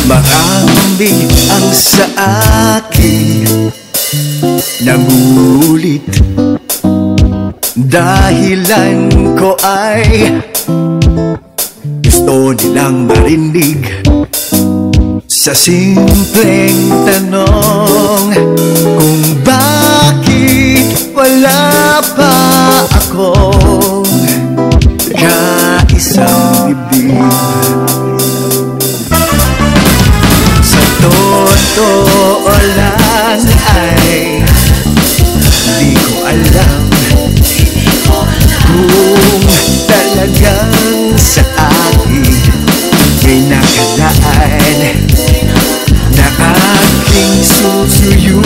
Marami ang sa akin nangulit. Dahilan ko ay gusto nilang marinig sa simpleng tanong kung bakit wala pa akong kaisang bibig. Sa totoo lang ay di ko alam kung talagang sa akin may nakalaan na aking susuyuin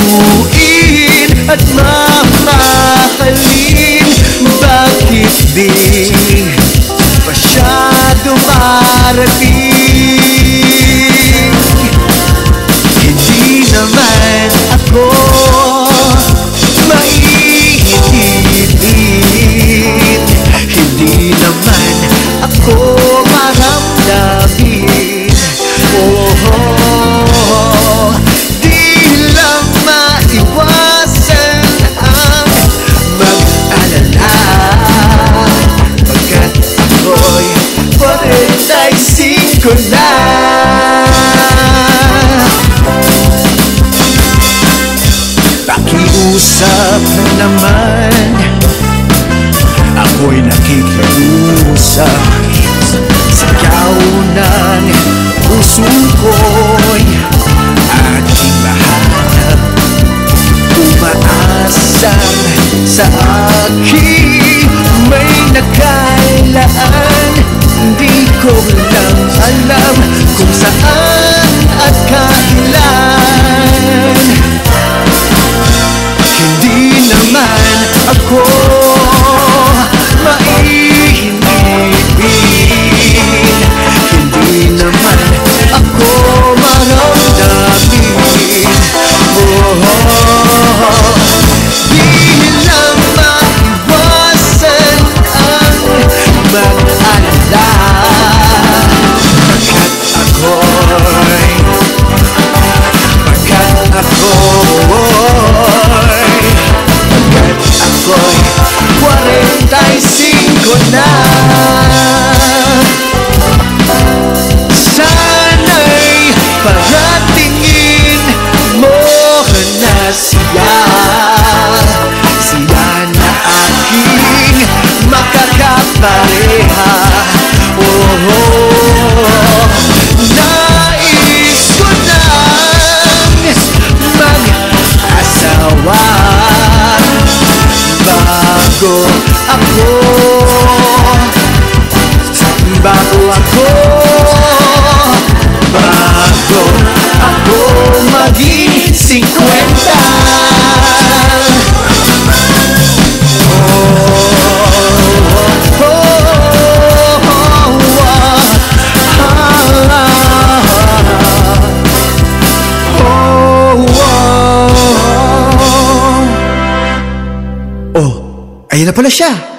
at mamahalin. Bakit di pa siya dumarating? Hindi naman ako maiinipin, hindi naman ako maramdamin. Di lang maiwasan ang mag-alala, pagkat ako'y 45 na. Pakiusap naman, ako'y nakikiusap. Sigaw ng puso ko'y aking mahanap, umaasang sa akin may nakalaan. Di ko lang alam kung saan at kailan. Hindi naman ako maiinipin, hindi naman ako maramdamin. Di lang maiwasan ang mag-alala, pagkat ako'y 45 na. Sana'y paratingin mo na siya, siya na aking makakapareha. Nais ko nang mag-asawa bago ako maging 50. Oh, ayun na pala siya.